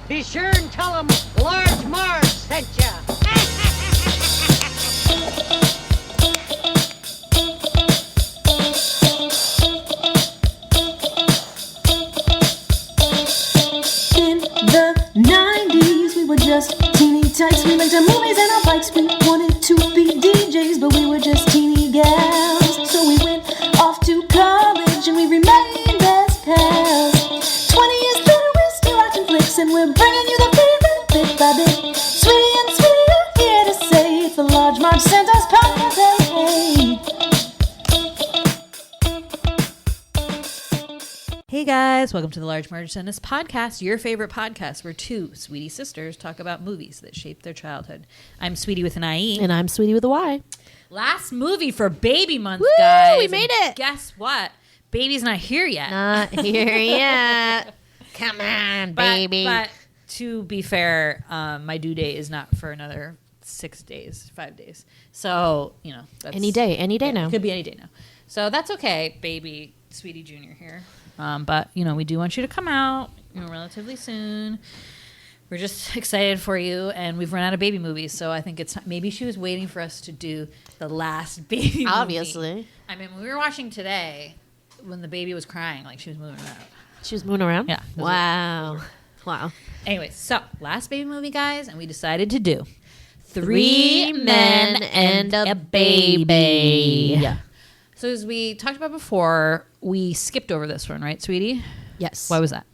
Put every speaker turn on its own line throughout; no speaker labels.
Be sure and tell them Large Marge sent ya.
In the 90s, we were just teeny tykes. We went to movies and our bikes. We wanted to be DJs, but we were just teeny gals. So we went off to college and we remained best pals. 20 years later, we're still watching flicks and we're bringing you the favorite bit by bit. Sweetie and Sweetie are here to say it's the Large Marge Santa's podcast. Hey.
Hey guys, welcome to the Large Marge Santa's podcast, your favorite podcast where two sweetie sisters talk about movies that shaped their childhood. I'm Sweetie with an IE.
And I'm Sweetie with a Y.
Last movie for baby month,
Woo,
guys.
we made it.
And guess what? Baby's not here yet.
Not here yet. Come on, baby.
But to be fair, my due date is not for another 5 days. So, you know. That's,
any day now.
It could be any day now. So that's okay, baby Sweetie Jr. here. But, you know, we do want you to come out, you know, relatively soon. We're just excited for you, and we've run out of baby movies, so I think maybe she was waiting for us to do the last baby movie.
Obviously.
I mean, when we were watching today, when the baby was crying, like she was moving around.
She was moving around?
Yeah.
Wow. Wow.
Anyway, so last baby movie, guys, and we decided to do
Three Men and a Baby.
So as we talked about before, we skipped over this one, right, sweetie?
Yes.
Why was that?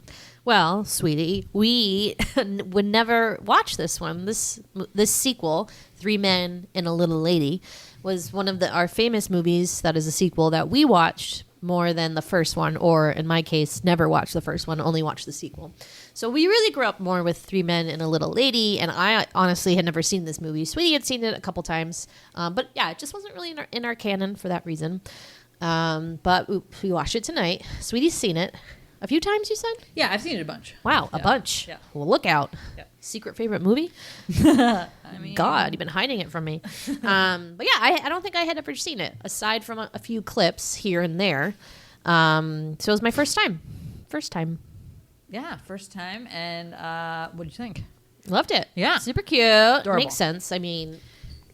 Well, Sweetie, we would never watch this one. This sequel, Three Men and a Little Lady, was one of our famous movies that is a sequel that we watched more than the first one, or in my case, never watched the first one, only watched the sequel. So we really grew up more with Three Men and a Little Lady, and I honestly had never seen this movie. Sweetie had seen it a couple times, but yeah, it just wasn't really in our canon for that reason. But we watched it tonight. Sweetie's seen it a few times, you said?
Yeah, I've seen it a bunch.
Wow, a bunch.
Yeah.
Well, look out.
Yeah.
Secret favorite movie?
I mean,
God, you've been hiding it from me. But yeah, I don't think I had ever seen it, aside from a few clips here and there. So it was my first time.
Yeah, first time. And what did you think?
Loved it.
Yeah.
Super cute.
Adorable.
Makes sense. I mean,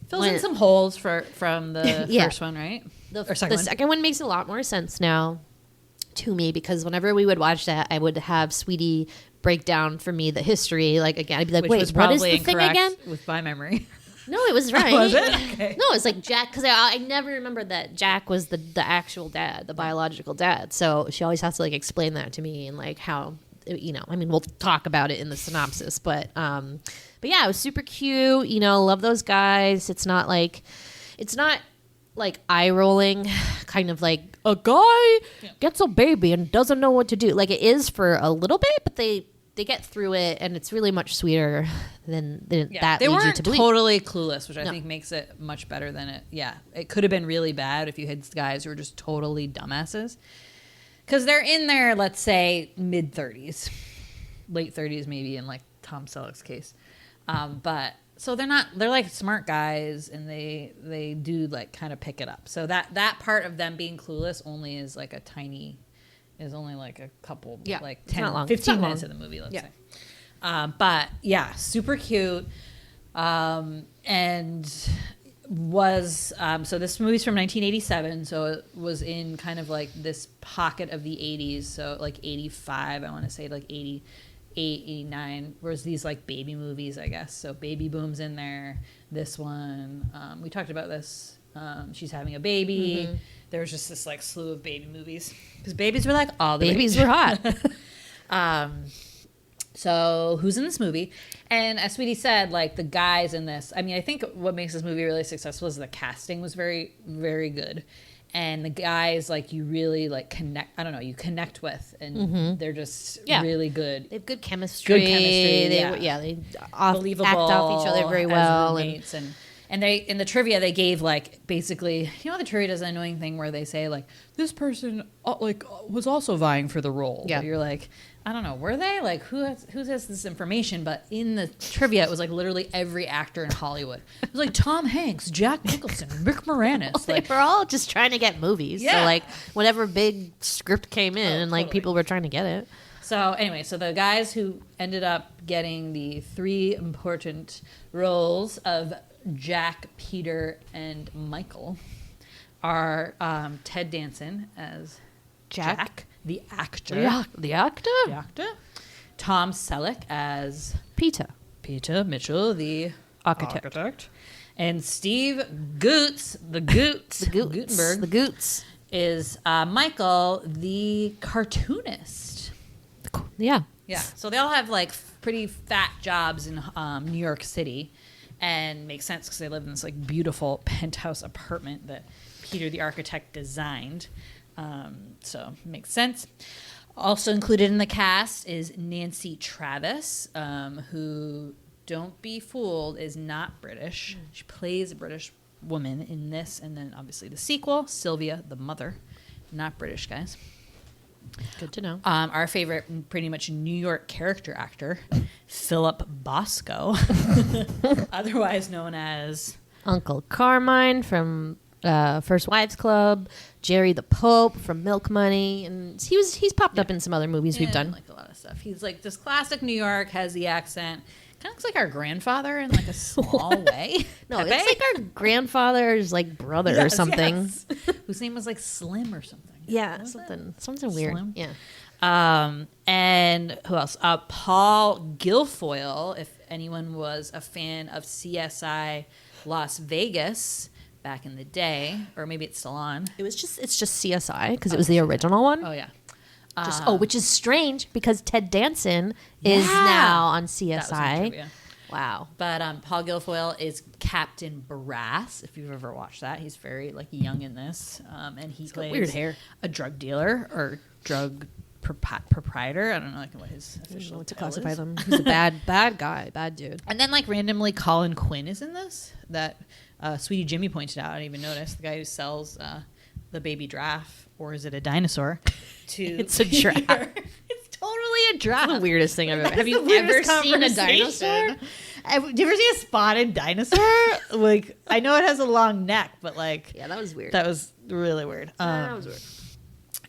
Fills in some holes from the
Yeah.
first one, right?
the second one makes a lot more sense now to me, because whenever we would watch that, I would have Sweetie break down for me the history. Like, again, I'd be like,
Which
wait,
was
what is
probably
the thing
incorrect
again?
with my memory.
No, it was right.
Was it? Okay.
No, it's like Jack, because I never remembered that Jack was the actual dad, the biological dad. So she always has to like explain that to me, and like how, you know, I mean, we'll talk about it in the synopsis, but yeah, it was super cute. You know, love those guys. It's not like eye rolling, kind of like a guy gets a baby and doesn't know what to do. Like, it is for a little bit, but they get through it, and it's really much sweeter than that
They
leads you
weren't
to believe.
totally clueless, which I
No.
think makes it much better than it. Yeah, it could have been really bad if you had guys who were just totally dumbasses. Because they're in their, let's say, mid-30s. Late 30s maybe in, like, Tom Selleck's case. But, so they're like smart guys, and they do, like, kind of pick it up. So that part of them being clueless only is, like, is only like a couple, like 10, 15 minutes of the movie, let's say. But yeah, super cute. And was, so this movie's from 1987. So it was in kind of like this pocket of the 80s. So like 85, I want to say like 88, 89, whereas these like baby movies, I guess. So Baby Boom's in there. This one, we talked about this. She's having a baby. Mm-hmm. There was just this like slew of baby movies because babies were like all the
babies were hot.
So who's in this movie? And as Sweetie said, like the guys in this, I mean, I think what makes this movie really successful is the casting was very, very good. And the guys, like, you really, like, you connect with. And they're just really good.
They have good chemistry. They
believable,
act off each other very well.
And they, in the trivia, they gave, like, basically, you know, the trivia does an annoying thing where they say, like, this person, like, was also vying for the role.
Yeah.
But you're like, I don't know, were they? Like, who has this information? But in the trivia, it was, like, literally every actor in Hollywood. It was, like, Tom Hanks, Jack Nicholson, Rick Moranis.
Well,
like,
they were all just trying to get movies.
Yeah.
So, like, whatever big script came in, and, like,
totally.
people were trying to get it.
So anyway, so the guys who ended up getting the 3 important roles of Jack, Peter, and Michael are Ted Danson as Jack, the actor.
The actor?
The actor. Tom Selleck as
Peter.
Peter Mitchell, the
Architect.
And Steve Goots, the Goots, Guttenberg,
The Goots.
is Michael, the cartoonist.
Yeah.
Yeah. So they all have like pretty fat jobs in New York City, and makes sense because they live in this like beautiful penthouse apartment that Peter, the architect, designed. So makes sense. Also included in the cast is Nancy Travis, who, don't be fooled, is not British. She plays a British woman in this, and then obviously the sequel, Sylvia, the mother. Not British, guys.
Good to know.
Our favorite, pretty much New York character actor, Philip Bosco, otherwise known as
Uncle Carmine from First Wives Club, Jerry the Pope from Milk Money, and he's popped up in some other movies we've done.
like a lot of stuff. He's like this classic New York, has the accent. Kind of looks like our grandfather in like a small way.
No, it's like our grandfather's like brother or something.
Yes. Whose name was like Slim or something.
Yeah,
What was
something weird.
Slim?
Yeah.
And who else? Paul Guilfoyle, if anyone was a fan of CSI Las Vegas back in the day, or maybe it's still on.
It's just CSI because it was the original one.
Oh yeah.
Which is strange because Ted Danson is now on
That was in
CSI.
trivia.
Wow.
But Paul Guilfoyle is Captain Brass. If you've ever watched that, he's very like young in this, and he plays
weird hair.
a drug dealer or drug proprietor. I don't know like what his
I don't
official
know what to
title
classify
is.
them. He's a bad guy, bad dude.
And then like randomly, Colin Quinn is in this. That Sweetie Jimmy pointed out. I didn't even notice the guy who sells the baby giraffe, or is it a dinosaur?
It's a giraffe.
It's totally a giraffe.
That's the weirdest thing I've ever.
That's
Have you
the
ever
weirdest
seen a
conversation.
dinosaur?
Have you ever seen a spotted dinosaur? Like, I know it has a long neck, but like,
Yeah, that was weird.
that was really weird.
That was weird.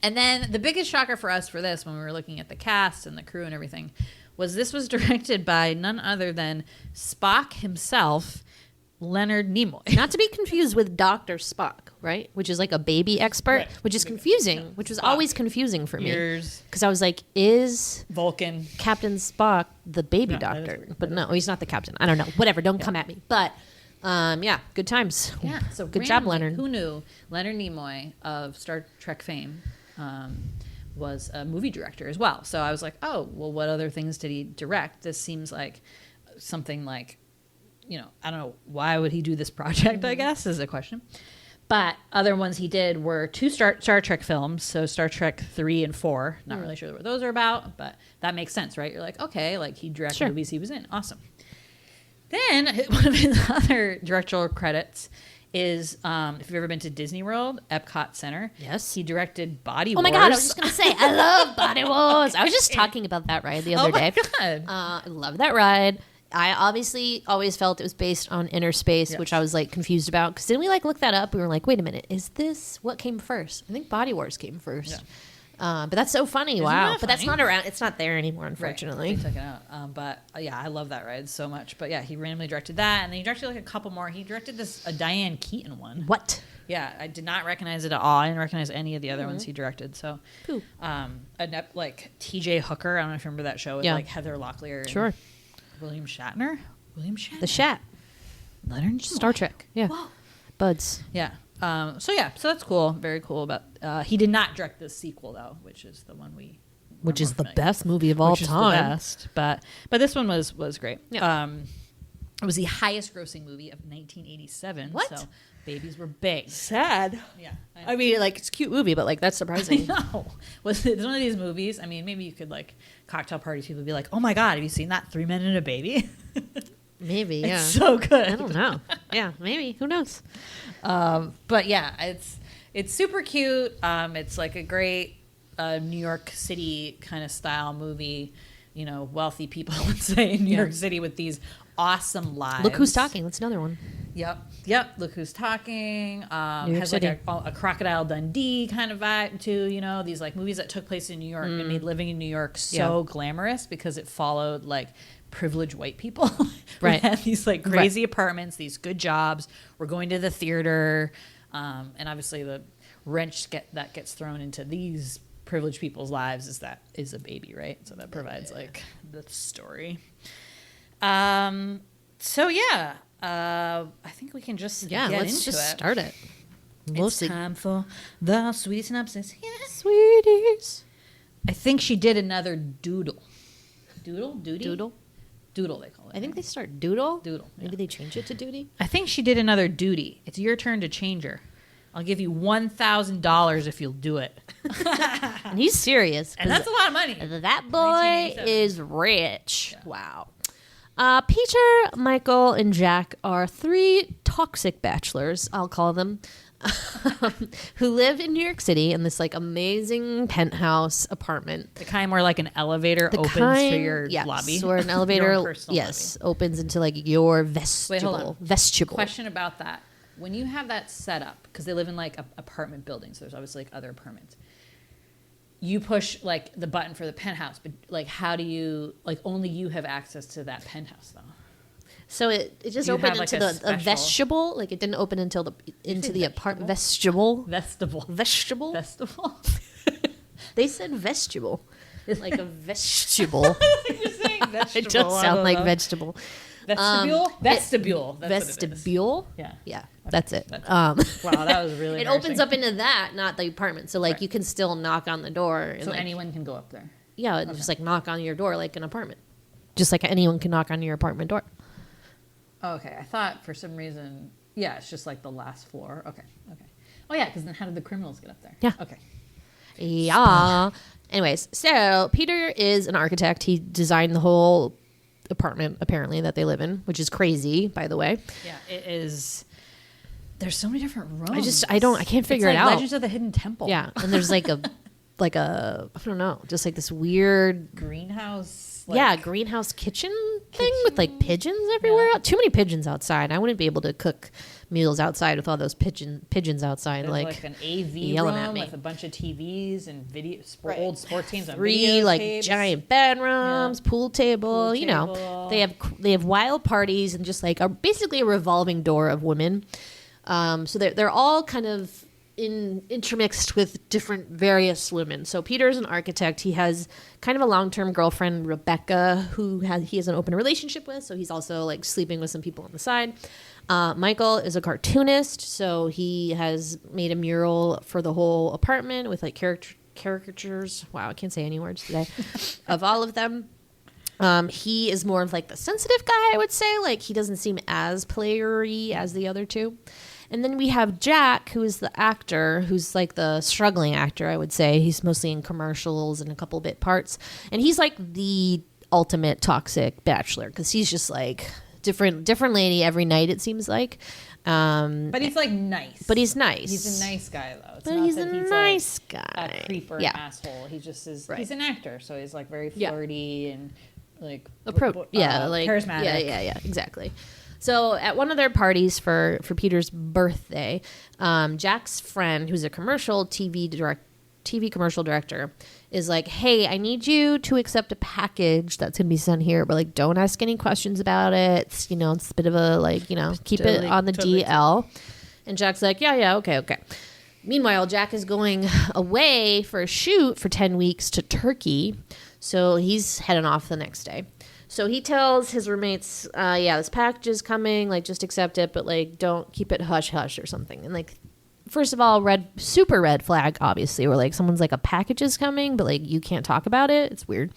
And then the biggest shocker for us for this, when we were looking at the cast and the crew and everything, was this was directed by none other than Spock himself, Leonard Nimoy.
Not to be confused with Dr. Spock, right? Which is like a baby expert,
Right.
which is confusing, which was
Spock.
always confusing for me.
Ears,
Because I was like, is
Vulcan.
Captain Spock the baby
No, that is
doctor?
weird.
But no, he's not the captain. I don't know. Whatever, don't come at me. But yeah, good times.
Yeah, so
Good job,
randomly,
Leonard.
Who knew Leonard Nimoy of Star Trek fame was a movie director as well? So I was like, oh, well, what other things did he direct? This seems like something like, you know, I don't know, why would he do this project, I guess, is a question. But other ones he did were 2 Star Trek films, so Star Trek 3 and 4. Not really sure what those are about, but that makes sense, right? You're like, okay, like he directed movies he was in. Awesome. Then one of his other directorial credits is, if you've ever been to Disney World, Epcot Center.
Yes.
He directed Body
Oh
Wars.
my God, I was just going to say, I love Body Wars. I was just talking about that ride the other day.
God.
I love that ride. I obviously always felt it was based on inner space,
Yes.
which I was like confused about. Because didn't we like look that up? We were like, wait a minute, is this what came first? I think Body Wars came first. But that's so funny. Wow.
that
But that's
funny?
not around. It's not there anymore,
Right.
unfortunately.
They took it out. But yeah, I love that ride so much. But yeah, he randomly directed that. And then he directed like a couple more. He directed a Diane Keaton one.
What?
Yeah, I did not recognize it at all. I didn't recognize any of the other ones he directed. So,
Pooh.
like TJ Hooker. I don't know if you remember that show with
Yeah.
like Heather Locklear and
Sure.
William Shatner. William Shatner.
The Shat.
Leonard Nimoy.
Star Trek. Yeah.
Whoa.
Buds.
Yeah. So that's cool. Very cool. About he did not direct the sequel though, which is the one we.
Which
are
is
more
the
familiar
best movie of all
which is the
time.
best. But this one was great.
Yeah.
It was the highest grossing movie of 1987.
What?
So babies were big.
Sad.
Yeah.
I mean, like, it's a cute movie, but like, that's surprising.
No. Was it one of these movies? I mean, maybe you could like cocktail parties. People would be like, "Oh my God, have you seen that 3 Men and a Baby?"
Maybe, yeah.
It's so good.
I don't know. Yeah, maybe. Who knows?
But yeah, it's super cute. It's like a great New York City kind of style movie. you know, wealthy people, let's say, in New York City with these awesome lives.
Look Who's Talking. That's another one.
Yep. Look Who's Talking.
New York
Has
City.
like a Crocodile Dundee kind of vibe too. You know, these like movies that took place in New York and made living in New York so glamorous because it followed like privileged white people who had these like crazy apartments, these good jobs. We're going to the theater, and obviously the wrench that gets thrown into these privileged people's lives is a baby, right? So that provides like the story. So yeah, I think we can just get
let's
into
just
it.
start it.
It's time for the sweetie synopsis. Yeah.
Sweeties.
I think she did another doodle. Doodle, they call it.
I think they start doodle.
Doodle.
Maybe they change it to duty.
I think she did another duty. It's your turn to change her. I'll give you $1,000 if you'll do it.
And he's serious.
And that's a lot of money.
That boy is rich. Yeah. Wow. Peter, Michael, and Jack are 3 toxic bachelors, I'll call them, who live in New York City in this like amazing penthouse apartment.
The kind where like an elevator opens to your lobby.
Or an elevator opens into like your vestibule.
Wait, hold on.
Vestibule.
Question about that. When you have that set up, because they live in like apartment buildings, so there's obviously like other apartments. You push like the button for the penthouse, but like how do you like only you have access to that penthouse though?
So it just
You
opened
have, like,
into
a
the vestibule. Like it didn't open until the apartment vestibule.
Vestibule.
They said vestibule, like a vestibule.
You're saying vegetable.
It does sound like vegetable.
Vestibule. Vestibule. That's
Vestibule.
Yeah.
Yeah. That's it.
Wow, that was really.
It opens up into that, not the apartment. So like you can still knock on the door. And,
so
like,
anyone can go up there.
Yeah, just like knock on your door like an apartment. Just like anyone can knock on your apartment door.
Okay, I thought for some reason, it's just like the last floor. Okay. Oh yeah, because then how did the criminals get up there?
Yeah.
Okay.
Yeah. Anyways, so Peter is an architect. He designed the whole apartment apparently that they live in, which is crazy, by the way.
Yeah, it is. There's so many different rooms.
I can't figure
it's
it
like
out.
Legends of the Hidden Temple.
Yeah, and there's like a I don't know, just like this weird
greenhouse.
Greenhouse kitchen thing with like pigeons everywhere. Yeah. Too many pigeons outside. I wouldn't be able to cook meals outside with all those pigeons outside.
There's like an AV
yelling
room
at me.
with a bunch of TVs and old sports teams on
3 like
videotapes.
giant bedrooms, pool table. You know, they have wild parties and just like basically a revolving door of women. So they're all kind of intermixed with different various women. So Peter's an architect. He has kind of a long-term girlfriend, Rebecca, who he has an open relationship with. So he's also like sleeping with some people on the side. Michael is a cartoonist. So he has made a mural for the whole apartment with like caricatures. Wow, I can't say any words today. Of all of them. He is more of like the sensitive guy, I would say. Like he doesn't seem as playery as the other two. And then we have Jack, who is the actor, who's like the struggling actor, I would say. He's mostly in commercials and a couple bit parts. And he's like the ultimate toxic bachelor because he's just like different lady every night, it seems like.
But he's like nice.
But he's nice.
He's a nice guy, though. It's
but
not
he's
that
a
he's
nice
like
guy.
A creeper asshole. He just is. Right. He's an actor, so he's like very flirty and like charismatic.
Yeah, exactly. So at one of their parties for Peter's birthday, Jack's friend, who's a TV commercial director, is like, hey, I need you to accept a package that's going to be sent here, but like don't ask any questions about it. It's, it's a bit of a like, keep it on the DL. And Jack's like, yeah, okay. Meanwhile, Jack is going away for a shoot for 10 weeks to Turkey. So he's heading off the next day. So he tells his roommates, this package is coming, like just accept it, but like don't keep it hush hush or something. And like, first of all, super red flag, obviously, where like someone's like a package is coming, but like you can't talk about it. It's weird.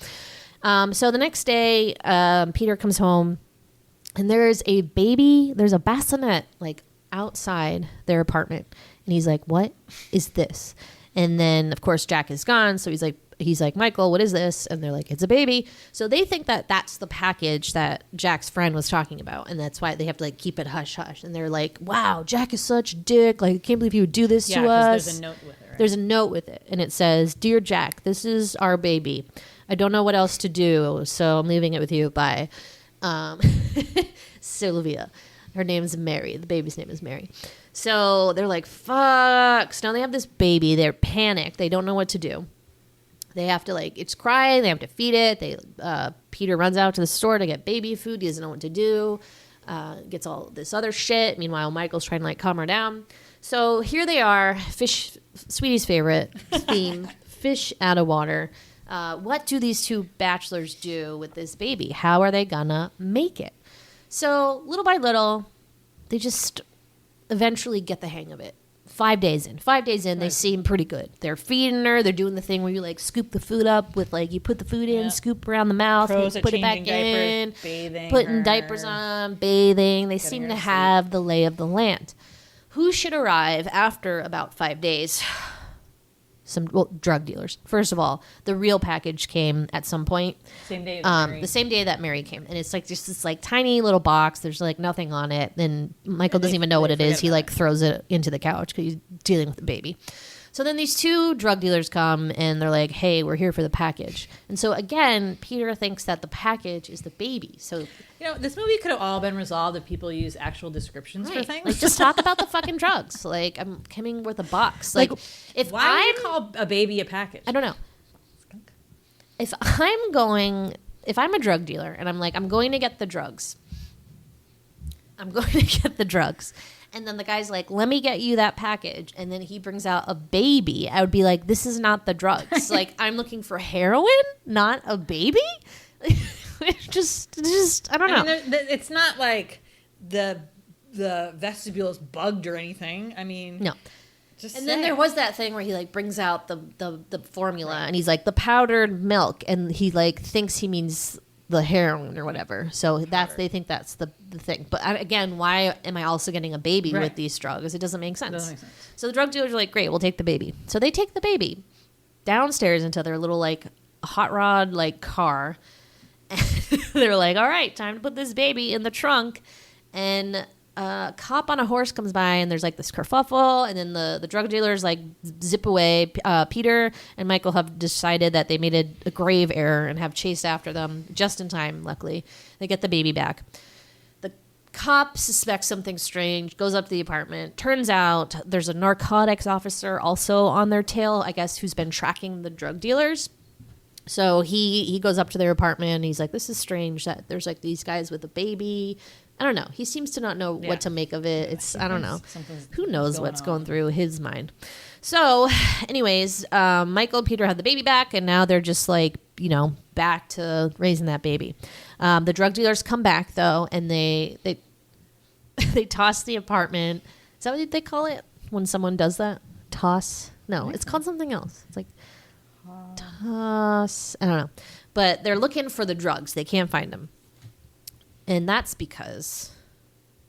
So the next day, Peter comes home and there's a bassinet like outside their apartment. And he's like, what is this? And then of course Jack is gone. So he's like, Michael, what is this? And they're like, it's a baby. So they think that that's the package that Jack's friend was talking about. And that's why they have to like keep it hush hush. And they're like, wow, Jack is such a dick. Like, I can't believe he would do this to us.
There's a note with it. Right?
There's a note with it. And it says, Dear Jack, this is our baby. I don't know what else to do, so I'm leaving it with you. Bye. Sylvia. Her name's Mary. The baby's name is Mary. So they're like, fuck. So now they have this baby. They're panicked. They don't know what to do. They have to, like, it's crying. They have to feed it. Peter runs out to the store to get baby food. He doesn't know what to do. Gets all this other shit. Meanwhile, Michael's trying to, like, calm her down. So here they are. Fish, Sweetie's favorite theme, fish out of water. What do these two bachelors do with this baby? How are they gonna make it? So little by little, they just eventually get the hang of it. 5 days in. 5 days in, they seem pretty good. They're feeding her. They're doing the thing where you, like, scoop the food up with, like, you put the food in, scoop around the mouth, put it back in,
bathing
putting
her.
Diapers on, bathing. They seem to have the lay of the land. Who should arrive after about 5 days? Drug dealers. First of all, the real package came at some point.
Same day that Mary.
The same day that Mary came. And it's like just this like tiny little box. There's like nothing on it. And Michael doesn't even know what it is. He like throws it into the couch because he's dealing with the baby. So then these two drug dealers come and they're like, hey, we're here for the package. And so again, Peter thinks that the package is the baby. So,
this movie could have all been resolved if people use actual descriptions for things.
Like, just talk about the fucking drugs. Like, I'm coming with a box. Like, if
why do you call a baby a package?
I don't know. If I'm a drug dealer and I'm like, I'm going to get the drugs. And then the guy's like, let me get you that package. And then he brings out a baby. I would be like, this is not the drugs. Like, I'm looking for heroin, not a baby. just I don't know.
I mean, it's not like the vestibule is bugged or anything. I mean,
no. Then there was that thing where he like brings out the formula and he's like the powdered milk and he like thinks he means the heroin or whatever. So they think that's the thing. But again, why am I also getting a baby with these drugs? It doesn't make sense. So the drug dealers are like, great, we'll take the baby. So they take the baby downstairs into their little like hot rod like car. And they're like, all right, time to put this baby in the trunk. And a cop on a horse comes by and there's like this kerfuffle. And then the drug dealers like zip away. Peter and Michael have decided that they made a grave error and have chased after them just in time, luckily. They get the baby back. The cop suspects something strange, goes up to the apartment. Turns out there's a narcotics officer also on their tail, I guess, who's been tracking the drug dealers. So he goes up to their apartment and he's like, this is strange that there's like these guys with a baby. I don't know. He seems to not know what to make of it. I don't know. Who knows what's going through his mind. So anyways, Michael and Peter had the baby back and now they're just like, back to raising that baby. The drug dealers come back though and they toss the apartment. Is that what they call it when someone does that? Toss? No, it's called something else. It's like toss. I don't know. But they're looking for the drugs. They can't find them. And that's because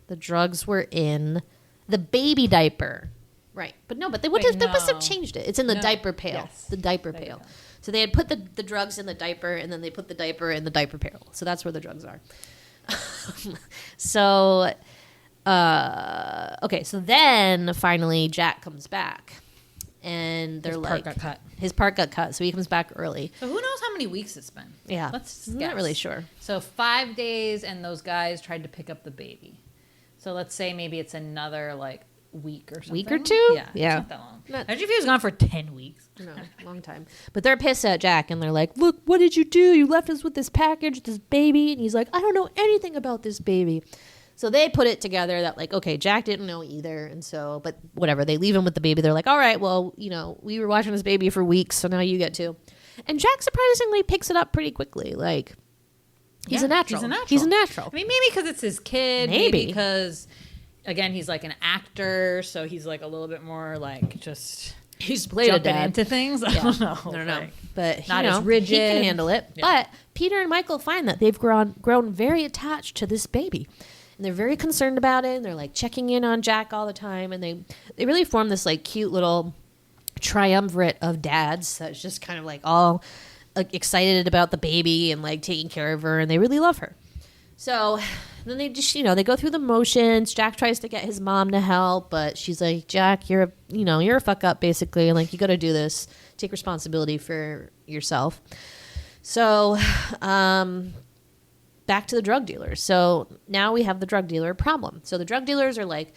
the drugs were in the baby diaper. Right. But they must have changed it. It's in the diaper pail. Yes. The diaper pail. So they had put the drugs in the diaper and then they put the diaper in the diaper pail. So that's where the drugs are. So, okay. So then finally Jack comes back. And they're his part got cut, so he comes back early.
So who knows how many weeks it's been?
Yeah, I'm not really sure.
So 5 days, and those guys tried to pick up the baby. So let's say maybe it's another like week or something.
Week or two?
Yeah. It's not that long. Imagine if he was gone for 10 weeks.
No, long time. But they're pissed at Jack, and they're like, "Look, what did you do? You left us with this package, this baby." And he's like, "I don't know anything about this baby." So they put it together that like, okay, Jack didn't know either. And so, but whatever, they leave him with the baby. They're like, all right, well, we were watching this baby for weeks. So now you get to. And Jack surprisingly picks it up pretty quickly. Like, he's a natural. He's a natural.
I mean, maybe because it's his kid. Maybe because, again, he's like an actor. So he's like a little bit more like just
he's played a dad
into things. I don't know.
I don't know. But
not as rigid.
He can handle it. Yeah. But Peter and Michael find that they've grown very attached to this baby. And they're very concerned about it. And they're like checking in on Jack all the time. And they really form this like cute little triumvirate of dads that's just kind of like all excited about the baby and like taking care of her. And they really love her. So then they just, they go through the motions. Jack tries to get his mom to help. But she's like, Jack, you're a fuck up basically. And like, you got to do this. Take responsibility for yourself. So, back to the drug dealers. So now we have the drug dealer problem. So the drug dealers are like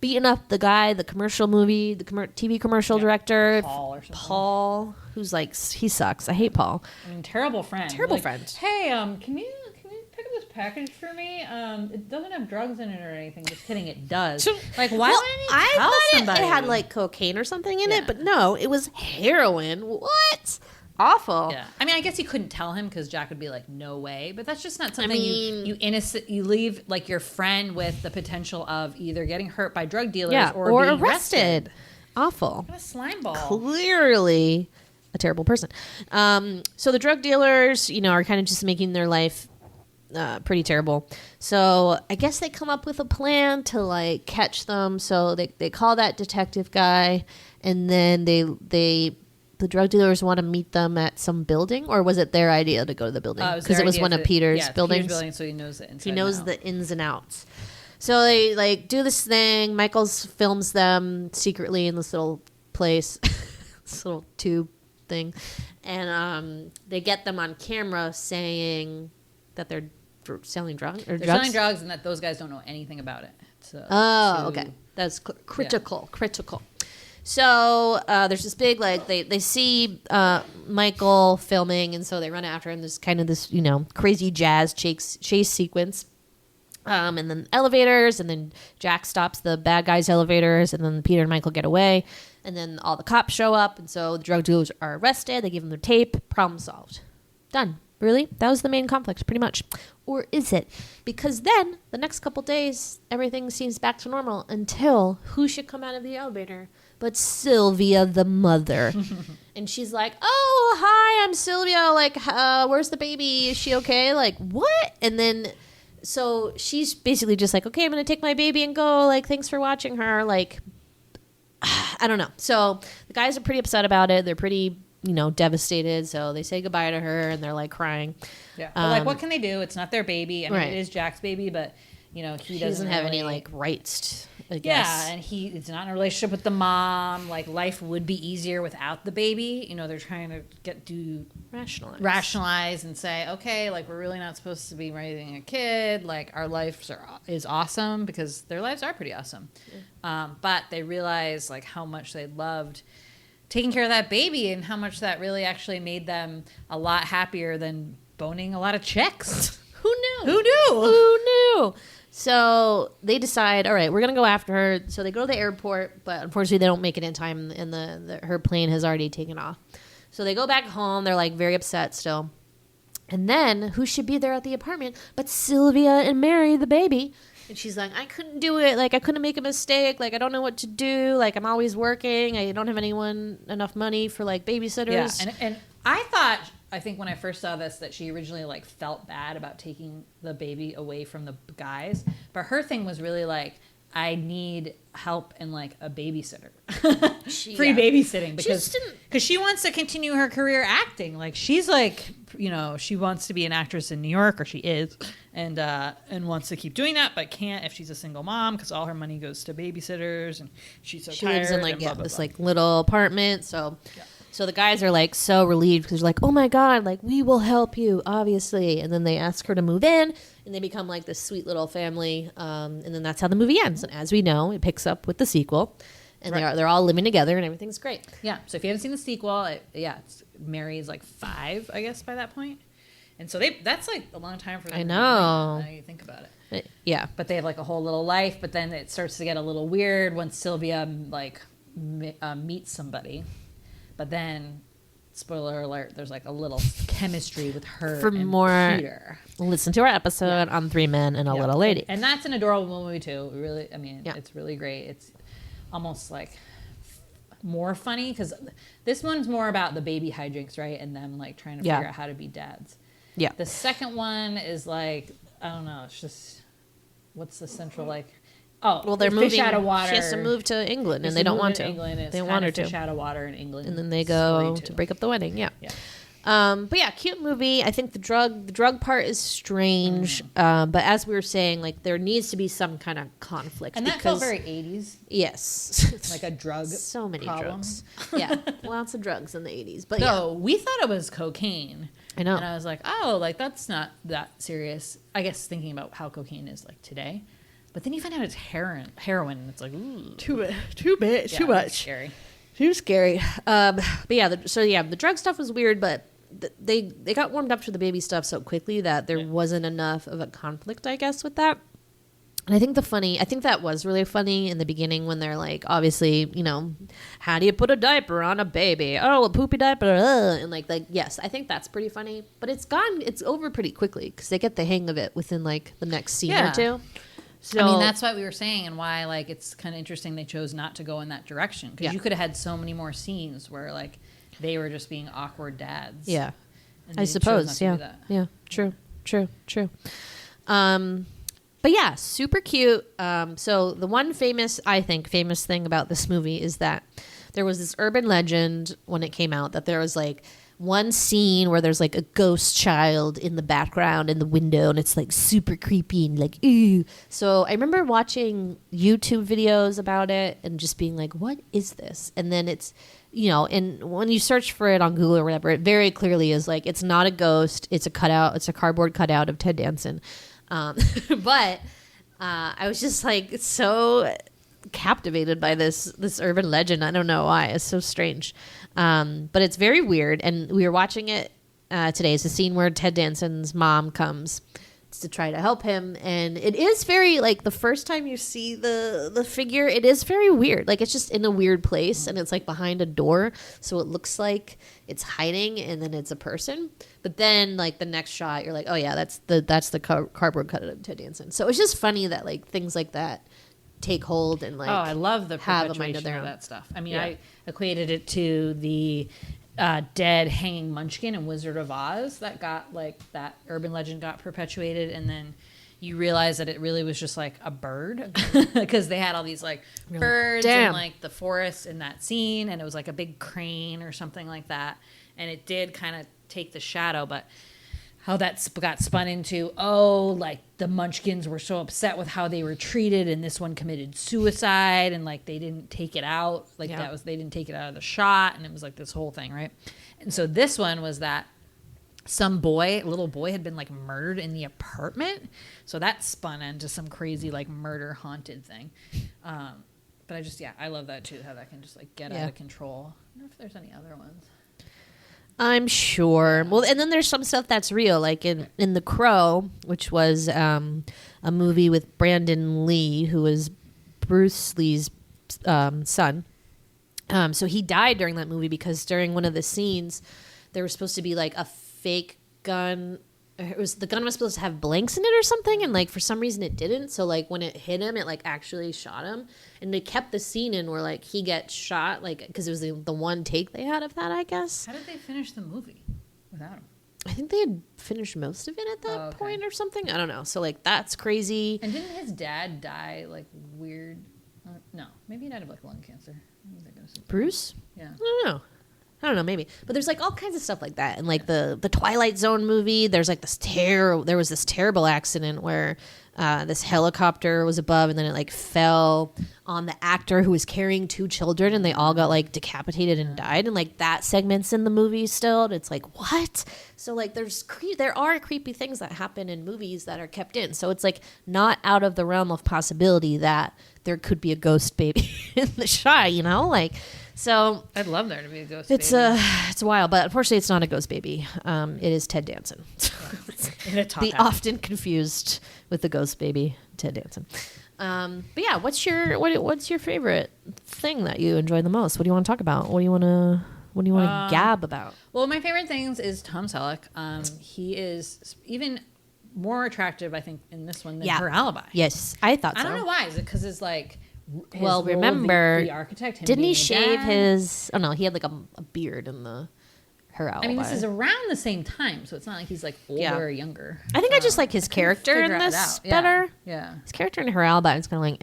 beating up the guy, the commercial movie, the TV commercial director,
Paul or something.
Paul, who's like, he sucks. I hate Paul.
I mean, terrible friend.
Terrible
Like,
friend.
Hey, can you pick up this package for me? It doesn't have drugs in it or anything. Just kidding, it does. Like, why
Well,
wouldn't he
I
tell
thought
somebody?
it had like cocaine or something in
Yeah.
it, but no, it was heroin. What? Awful.
Yeah, I mean, I guess he couldn't tell him because Jack would be like, "No way," but that's just not something
mean-
you leave like your friend with the potential of either getting hurt by drug dealers or being
arrested. Awful.
What a slime ball.
Clearly a terrible person. So the drug dealers, are kind of just making their life pretty terrible. So I guess they come up with a plan to like catch them. So they call that detective guy, and then the drug dealers want to meet them at some building, or was it their idea to go to the building? Because it was one of Peter's buildings.
Peter's building, so he knows it.
He knows the ins and outs. So they like do this thing. Michaels films them secretly in this little place, this little tube thing, and they get them on camera saying that they're selling drugs.
They're selling drugs, and that those guys don't know anything about it. So,
okay, that's critical. So there's this big they see Michael filming, and so they run after him. There's kind of this crazy jazz chase sequence, and then elevators, and then Jack stops the bad guys' elevators, and then Peter and Michael get away, and then all the cops show up, and so the drug dealers are arrested. They give them their tape. Problem solved. Done. Really? That was the main conflict, pretty much. Or is it? Because then the next couple days, everything seems back to normal until who should come out of the elevator but Sylvia, the mother. And she's like, "Oh, hi, I'm Sylvia. Like, where's the baby? Is she okay?" Like, what? And then, so she's basically just like, "Okay, I'm going to take my baby and go. Like, thanks for watching her." Like, I don't know. So the guys are pretty upset about it. They're pretty, devastated. So they say goodbye to her, and they're like crying.
Yeah. But like, what can they do? It's not their baby. I mean,
right.
It is Jack's baby, but he doesn't
have
really
any like rights. I guess.
Yeah, and he's not in a relationship with the mom. Like, life would be easier without the baby. They're trying to rationalize and say, okay, like, we're really not supposed to be raising a kid. Like, our lives is awesome, because their lives are pretty awesome. Yeah. But they realize like how much they loved taking care of that baby, and how much that really actually made them a lot happier than boning a lot of chicks.
Who knew? So they decide, all right, we're going to go after her. So they go to the airport, but unfortunately they don't make it in time, and her plane has already taken off. So they go back home. They're like very upset still. And then who should be there at the apartment but Sylvia and Mary, the baby. And she's like, "I couldn't do it. Like, I couldn't make a mistake. Like, I don't know what to do. Like, I'm always working. I don't have enough money for like babysitters."
Yeah, and I think when I first saw this, that she originally like felt bad about taking the baby away from the guys, but her thing was really like, I need help and like a babysitter, free babysitting, because she wants to continue her career acting. Like, she's like, she wants to be an actress in New York, or she is, and wants to keep doing that, but can't if she's a single mom, because all her money goes to babysitters, and she's so
she
tired.
lives in like
and blah, blah,
this
blah.
like little apartment. So. Yeah. So the guys are like so relieved, because they're like, "Oh my God, like, we will help you, obviously." And then they ask her to move in, and they become like this sweet little family. And then that's how the movie ends. And as we know, it picks up with the sequel, and they're all living together, and everything's great.
Yeah. So if you haven't seen the sequel, Mary's like 5, I guess, by that point. And so that's like a long time for them.
I know.
Now you think about it.
Yeah.
But they have like a whole little life, but then it starts to get a little weird once Sylvia like meets somebody. But then, spoiler alert, there's like a little chemistry with her
For
and
more,
Peter.
Listen to our episode on 3 Men and a Little Lady.
And that's an adorable movie too. Really, I mean, It's really great. It's almost like more funny, because this one's more about the baby hijinks, right? And them like trying to figure out how to be dads. Yeah. The second one is like, I don't know, it's just, what's the central like... Oh,
well, they're moving.
Fish out of water.
She has to move to England, and they don't want to. They want her to.
Fish out of water in England,
and then they go to break up the wedding. Yeah. But yeah, cute movie. I think the drug part is strange. But as we were saying, like, there needs to be some kind of conflict,
and that felt very 80s.
Yes,
like a drug.
So many
problem.
drugs. Yeah, lots of drugs in the 80s. But
so we thought it was cocaine.
I know.
And I was like, oh, like that's not that serious. I guess thinking about how cocaine is like today. But then you find out it's heroin, and it's like, ooh.
Too
Yeah,
much.
Scary.
Too scary. But yeah, the drug stuff was weird, but they got warmed up to the baby stuff so quickly that there wasn't enough of a conflict, I guess, with that. And I think that was really funny in the beginning when they're like, obviously, you know, how do you put a diaper on a baby? Oh, a poopy diaper. And like, yes, I think that's pretty funny. But it's over pretty quickly because they get the hang of it within like the next scene or two. So,
I mean, that's what we were saying and why like it's kind of interesting they chose not to go in that direction because you could have had so many more scenes where like they were just being awkward dads.
Yeah,
and
I suppose. Yeah, yeah, true. But yeah, super cute. So the one famous thing about this movie is that there was this urban legend when it came out that there was like one scene where there's like a ghost child in the background in the window and it's like super creepy and like, ooh. So I remember watching YouTube videos about it and just being like, what is this? And then it's, you know, and when you search for it on Google or whatever, it very clearly is like, it's not a ghost. It's a cutout. It's a cardboard cutout of Ted Danson. But I was just like so captivated by this urban legend. I don't know why. It's so strange. But it's very weird. And we were watching it today. It's a scene where Ted Danson's mom comes to try to help him. And it is very, like, the first time you see the figure, it is very weird. Like, it's just in a weird place. And it's, like, behind a door. So it looks like it's hiding and then it's a person. But then, like, the next shot, you're like, oh, yeah, that's the cardboard cutout of Ted Danson. So it's just funny that, like, things like that take hold and like
I love the
have a mind
perpetuation
of their
of
own.
that stuff. I mean, I equated it to the dead hanging munchkin in Wizard of Oz that got like that urban legend got perpetuated, and then you realize that it really was just like a bird because they had all these like birds in like the forest in that scene, and it was like a big crane or something like that, and it did kind of take the shadow, but how that got spun into, like the munchkins were so upset with how they were treated and this one committed suicide and like they didn't take it out. Like they didn't take it out of the shot, and it was like this whole thing, right? And so this one was that some little boy had been like murdered in the apartment. So that spun into some crazy like murder haunted thing. But I love that too, how that can just like get out of control. I wonder if there's any other ones.
I'm sure. Well, and then there's some stuff that's real, like in The Crow, which was a movie with Brandon Lee, who was Bruce Lee's son. So he died during that movie because during one of the scenes, there was supposed to be like a fake gun. The gun was supposed to have blanks in it or something, and like for some reason it didn't. So like when it hit him, it like actually shot him, and they kept the scene in where like he gets shot, like because it was the one take they had of that, I guess.
How did they finish the movie without him?
I think they had finished most of it at that point or something. I don't know. So like that's crazy.
And didn't his dad die like weird? No, maybe he died of like lung cancer.
Bruce?
Yeah.
I don't know, maybe. But there's like all kinds of stuff like that. And like the Twilight Zone movie, there was this terrible accident where this helicopter was above and then it like fell on the actor who was carrying two children and they all got like decapitated and died. And like that segment's in the movie still. And it's like, what? So like there are creepy things that happen in movies that are kept in. So it's like not out of the realm of possibility that there could be a ghost baby in the shot, you know? Like, so
I'd love there to be a ghost
baby. It's wild, but unfortunately it's not a ghost baby. It is Ted Danson. Often confused with the ghost baby, Ted Danson. But yeah, what's your favorite thing that you enjoy the most? What do you want to talk about? What do you want to gab about?
Well, my favorite things is Tom Selleck. He is even more attractive, I think, in this one than her alibi.
Yes, I thought so.
I don't know why. Is it because it's like
remember
the architect?
Didn't he shave his? Oh no, he had like a beard in her alibi.
I mean, this is around the same time, so it's not like he's like older or younger.
I think I just like his character in this better.
Yeah.
His character in her alibi is kind of like,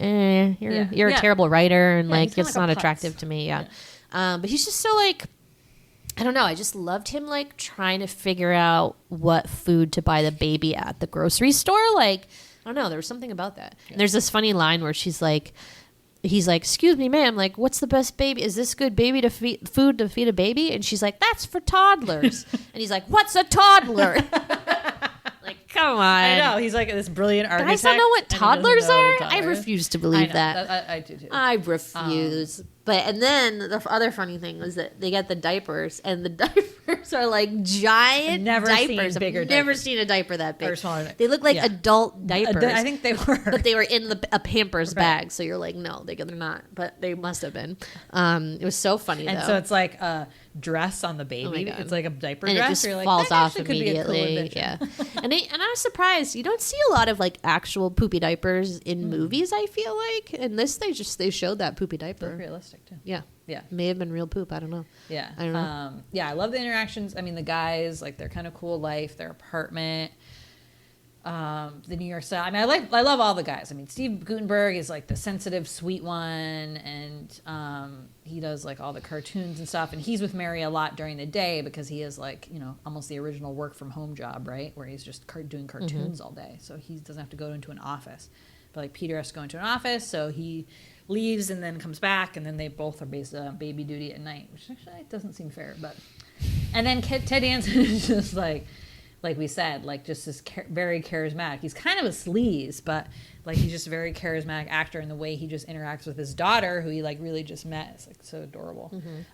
you're a terrible writer, and like it's not attractive to me. Yeah. But he's just so like, I don't know. I just loved him like trying to figure out what food to buy the baby at the grocery store. Like, I don't know. There was something about that. And there's this funny line where she's like, he's like, excuse me, ma'am, like, what's the best baby? Is this good baby to feed food to feed a baby? And she's like, that's for toddlers. And he's like, what's a toddler? Like, come on.
I know. He's like this brilliant architect.
Guys don't know what
and he doesn't
toddlers
know
are?
what
I
toddlers-
refuse to believe
I know.
that.
I do too.
I refuse. And then the other funny thing was that they get the diapers, and the diapers are like giant
Never seen
diapers.
bigger
I've never
diapers.
seen a diaper that big.
Or smaller than-
They look like
Yeah.
adult diapers.
I think they were.
But they were in a Pampers bag, so you're like, no, they're not. But they must have been. It was so funny,
And
though.
so it's like a dress on the baby.
God.
It's like a diaper
And
dress.
it just
You're like,
falls
that
off
actually could be a cool
immediately.
addition.
Yeah, and I was surprised. You don't see a lot of like actual poopy diapers in movies. I feel like in this they showed that poopy
They look
diaper.
realistic too.
Yeah,
Yeah.
may have been real poop. I don't know.
Yeah.
I don't know.
Yeah, I love the interactions. I mean, the guys, like, they're kind of cool life, their apartment, the New York style. I mean, I love all the guys. I mean, Steve Guttenberg is like the sensitive, sweet one, and he does like all the cartoons and stuff. And he's with Mary a lot during the day because he is like, you know, almost the original work from home job, right? Where he's just doing cartoons all day. So he doesn't have to go into an office. But like Peter has to go into an office, so he leaves and then comes back, and then they both are based on baby duty at night, which actually doesn't seem fair. But and then Ted Danson is just like we said, like just this very charismatic. He's kind of a sleaze, but like he's just a very charismatic actor in the way he just interacts with his daughter, who he like really just met. It's like so adorable.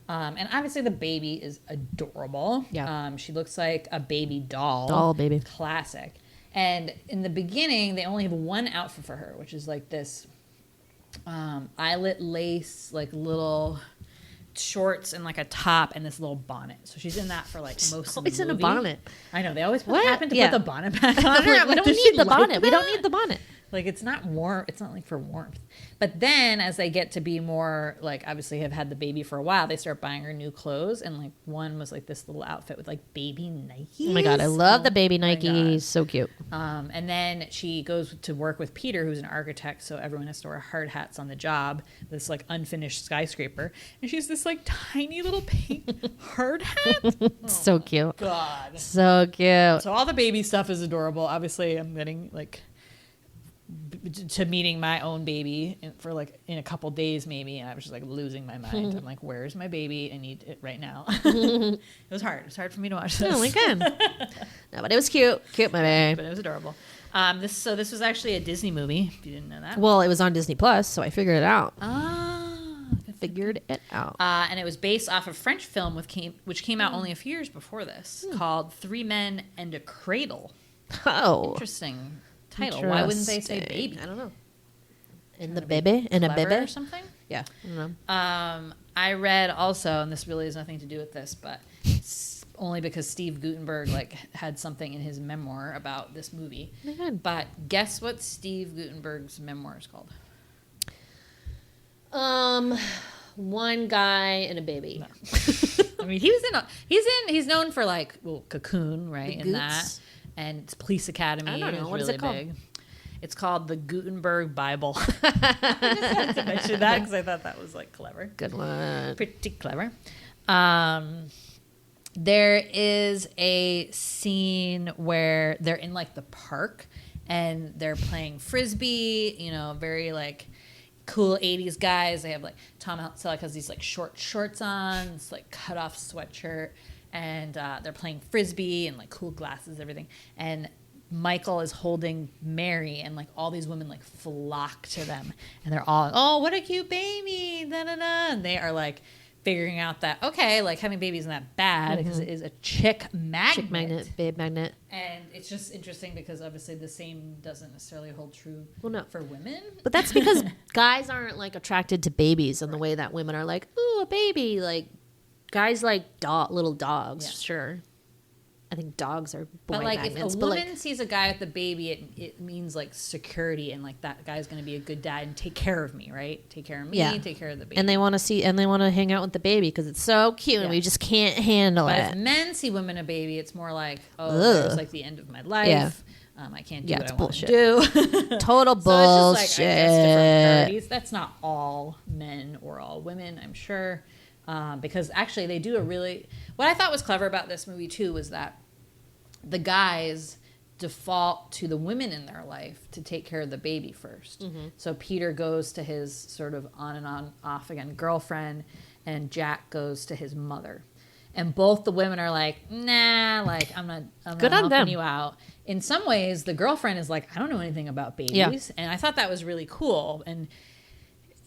And obviously the baby is adorable.
Yeah.
She looks like a baby doll.
Doll baby.
Classic. And in the beginning, they only have one outfit for her, which is like this eyelet lace, like little shorts and like a top and this little bonnet. So she's in that for like most of the
Always in a
movie.
bonnet.
I know they always
What?
happen to
Yeah.
put the bonnet back on.
I
I'm
don't,
like,
we
what,
don't
does
need
she
the
like
bonnet. We don't
that?
need the bonnet.
Like it's not warm. It's not like for warmth. But then as they get to be more like obviously have had the baby for a while, they start buying her new clothes. And like one was like this little outfit with like baby Nikes.
Oh my god, I love the baby
my
Nike.
God.
So cute.
And then she goes to work with Peter, who's an architect, so everyone has to wear hard hats on the job. This like unfinished skyscraper, and she's this like tiny little pink hard hat.
So cute.
God.
So cute.
So all the baby stuff is adorable. Obviously, I'm getting like to meeting my own baby for like in a couple days maybe, and I was just like losing my mind. I'm like, where's my baby? I need it right now. It was hard. It was hard for me to watch this.
Oh my god. No, but it was cute. Cute, my baby.
But it was adorable. This was actually a Disney movie. If you didn't know that.
Well, it was on Disney Plus, so I figured it out.
Figured
it out.
And it was based off a French film which came out only a few years before this, called Three Men and a Cradle.
Oh.
Interesting title. Why wouldn't they say
Interesting.
baby?
I don't know. In the baby? In a
Clever
baby?
or something?
Yeah. I don't know.
I read also, and this really has nothing to do with this, but only because Steve Guttenberg like had something in his memoir about this movie.
Oh my God.
But guess what Steve Guttenberg's memoir is called?
One guy and a baby.
I mean, he's known for like Cocoon, right?
The
In that,
Goots?
and it's Police Academy.
I don't know.
Is
What is
really
it called?
big. It's called the Gutenberg Bible. I just had to mention that because I thought that was like clever.
Good one.
Pretty clever. There is a scene where they're in like the park and they're playing frisbee, you know, very like cool 80s guys. They have like Tom Selleck has these like short shorts on, this like cut off sweatshirt, and they're playing frisbee and like cool glasses, everything. And Michael is holding Mary, and like all these women like flock to them, and they're all, oh, what a cute baby, da da da. And they are like figuring out that okay, like having babies isn't that bad because it is a chick magnet.
Chick magnet, babe magnet.
And it's just interesting because obviously the same doesn't necessarily hold true for women.
But that's because guys aren't like attracted to babies in the way that women are like, ooh, a baby. Like guys like little dogs,
Yeah.
sure. I think dogs are boy
But like
magnets.
if a
but
woman
like,
sees a guy with a baby, it means like security and like that guy's going to be a good dad and take care of me, right? Take care of me,
Yeah.
take care of the baby.
and they want to hang out with the baby because it's so cute and we just can't handle
But if
it.
men see women a baby, it's more like, oh,
Ugh.
there's like the end of my life.
Yeah.
I can't do
Yeah,
what
it's
I want to
bullshit.
do.
Total
So
bullshit.
it's just like, I guess, different priorities. That's not all men or all women, I'm sure. Because actually they do what I thought was clever about this movie too was that the guys default to the women in their life to take care of the baby first. So Peter goes to his sort of on and on, off again girlfriend, and Jack goes to his mother. And both the women are like, nah, like I'm not
Good on
helping
them.
you out. In some ways, the girlfriend is like, I don't know anything about babies. And I thought that was really cool and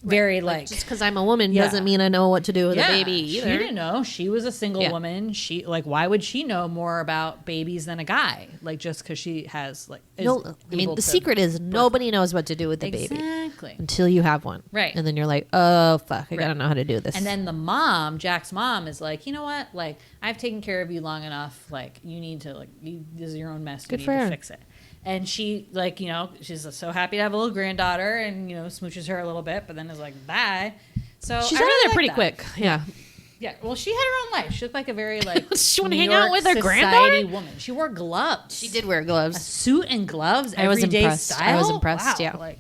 very like
just because I'm a woman doesn't mean I know what to do with a baby either.
She didn't know. She was a single woman. She like, why would she know more about babies than a guy? Like just because she has like
No, I mean the secret is nobody knows what to do with the baby
exactly
until you have one,
right?
And then you're like, oh fuck, I gotta know how to do this.
And then the mom, Jack's mom, is like, you know what? Like I've taken care of you long enough. Like you need to this is your own mess.
Good
you
for
need
her.
to fix it. And she like, you know, she's so happy to have a little granddaughter, and you know, smooches her a little bit, but then is like, bye. So
she's
I
out
really
of there
like
pretty
that.
quick. Yeah.
Yeah, well, she had her own life. She looked like a very like
She wanna
New
hang out
York
with her
society
granddaughter?
woman. She wore gloves.
She did wear
a
gloves.
suit and gloves.
I was
everyday
impressed.
Style.
I was impressed,
Wow,
yeah.
like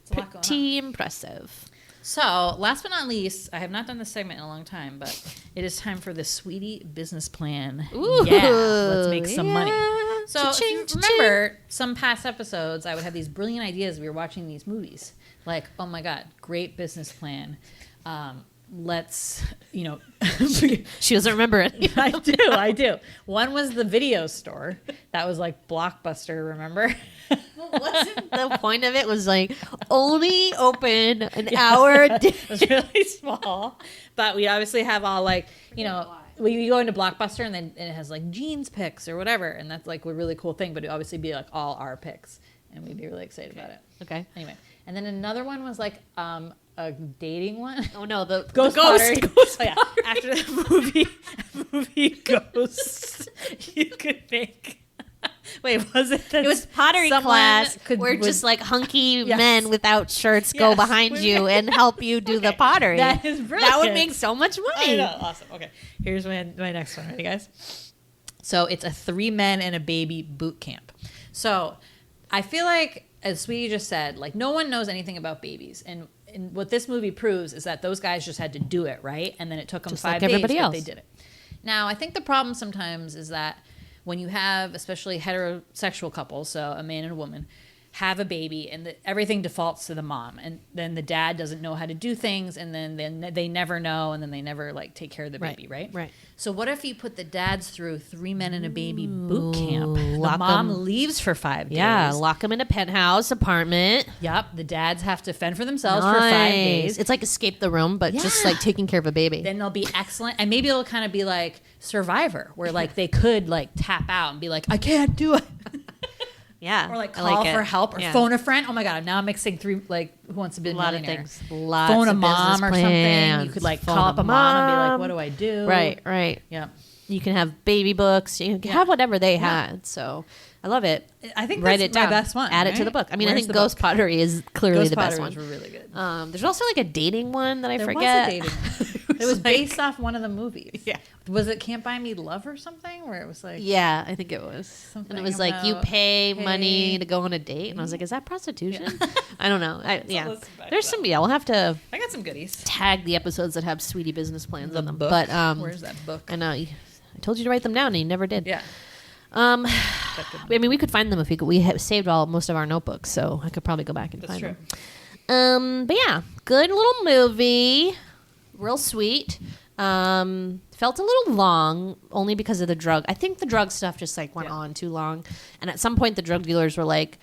it's a lot going on.
Pretty impressive.
So, last but not least, I have not done this segment in a long time, but it is time for the Sweetie business plan.
Ooh,
yeah, let's make some money.
yeah.
So,
Cha-ching,
if you remember some past episodes, I would have these brilliant ideas. We were watching these movies, like, oh my god, great business plan. Let's, you know,
She doesn't remember it.
I do. One was the video store that was like Blockbuster. Remember?
Wasn't the point of it was like only open an hour a day?
It was really small, but we obviously have all like, you know, we go into Blockbuster and then it has like jeans picks or whatever, and that's like a really cool thing. But it would obviously be like all our picks, and we'd be really excited about it.
Okay.
Anyway, and then another one was like a dating one.
Oh no, the
Ghost
Pottery.
Pottery. Oh, yeah. After the movie Ghost, you could make. Wait, was it?
It was pottery class where just like hunky
Yes.
men without shirts go
Yes.
behind you and help you do the pottery.
That is brilliant.
That would make so much money.
I know, awesome. Okay, here's my next one. Ready, guys? So it's a 3 men and a baby boot camp. So I feel like, as Sweetie just said, like no one knows anything about babies, and what this movie proves is that those guys just had to do it, right? And then it took them
Just
5
like
days,
everybody
but
else.
they did it. Now I think the problem sometimes is that when you have, especially heterosexual couples, so a man and a woman, have a baby, and everything defaults to the mom, and then the dad doesn't know how to do things, and then they never know, and then they never like take care of the baby, right?
Right.
So what if you put the dads through 3 men and a baby boot camp?
lock
The mom
'em-
leaves for 5 days.
Yeah, lock them in a penthouse apartment.
Yep. The dads have to fend for themselves for 5 days.
It's like Escape the Room, but just
Yeah.
like taking care of a baby.
Then they'll be excellent, and maybe it'll kind of be like Survivor, where like they could like tap out and be like, I can't do it.
Yeah.
Or like
I
call
it.
for help or
Yeah.
phone a friend. Oh my god, now I'm mixing 3 like Who Wants to Be a
A lot of
Millionaire.
things. Lots
Phone a
of
mom
business
or something. You
plans.
could like
Phone
call
a
up a mom and be like,
mom.
what do I do?
Right, right.
Yeah.
You can have baby books. You can have whatever they had. So I love it.
I think
Write
that's
it down.
my best one.
Add it to
right?
the book. I mean, I
Where's
think
the
Ghost
book?
Pottery is clearly
Ghost
the best
Potteries
one.
were really good.
There's also like a dating one that I
There
forget.
was a dating one. It was
like-
based off one of the movies.
Yeah.
Was it Can't Buy Me Love or something? Where it was like,
Yeah, I think it was.
Something
And it was like you
about
pay money
pay-
to go on a date, and I was like, "Is that prostitution?" I don't know. Yeah,
listen back
there's
to
some. Yeah, we'll have to
I got some goodies.
tag the episodes that have Sweetie business plans
The
on them.
book.
But
Where's that book?
And I told you to write them down, and you never did.
Yeah.
I
That could-
mean, we could find them if we could. We have saved most of our notebooks, so I could probably go back and
That's
find
true.
them. But yeah, good little movie, real sweet. Felt a little long, only because of the drug. I think the drug stuff just like went on too long, and at some point the drug dealers were like,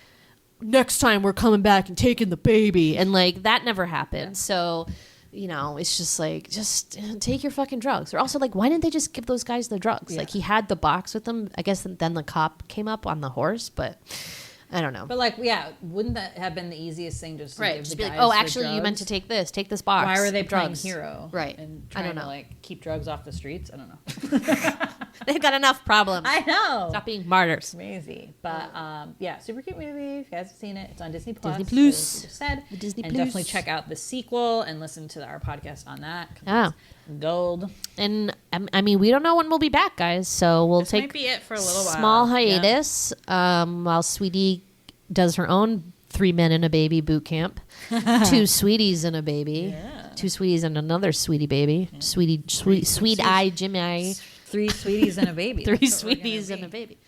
"Next time we're coming back and taking the baby," and like that never happened. So. You know, it's just like, just take your fucking drugs. Or also, like, why didn't they just give those guys the drugs?
Yeah.
Like, he had the box with them. I guess then the cop came up on the horse, but I don't know.
But like, yeah, wouldn't that have been the easiest thing just to
Right,
give
just
the
be like,
guys
oh,
the
actually, you meant
drugs?
to take this box.
Why were they
of
playing
drugs.
hero?
Right.
And
I
trying
don't
to
know.
like keep drugs off the streets? I don't know.
They've got enough problems.
I know.
Stop being martyrs.
Crazy. But yeah, super cute movie. If you guys have seen it, it's on Disney Plus.
Disney Plus.
as we just said.
The Disney
and
Plus.
definitely check out the sequel and listen to our podcast on that. 'Cause
Yeah.
it's gold.
And I mean, we don't know when we'll be back, guys. So we'll
This
take
might be it for a little while.
small
Yeah.
hiatus while Sweetie does her own 3 men and a baby boot camp. 2 sweeties and a baby.
Yeah.
2 sweeties and another sweetie baby. Sweet eye Jimmy.
3 sweeties and a baby.
3
That's what we're gonna
sweeties and
be.
a baby.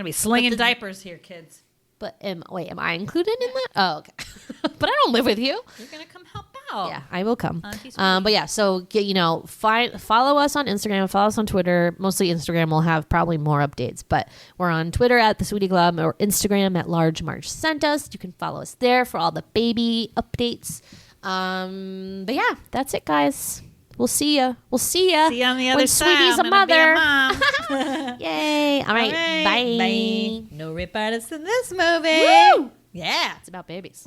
Gonna be slinging diapers here, kids.
But am I included in that? Oh, okay. But I don't live with you.
You're gonna come help out.
Yeah, I will come.
Auntie Sweetie.
But yeah, so follow us on Instagram, follow us on Twitter. Mostly Instagram will have probably more updates, but we're on Twitter at the Sweetie Club or Instagram at Large March Sent Us. You can follow us there for all the baby updates. But yeah, that's it, guys. We'll see ya.
See you on the other
when
side.
Sweetie's
I'm
a
gonna be
mother.
mom.
Yay! All right, bye.
Bye. No rape artists in this movie.
Woo!
Yeah.
It's about babies.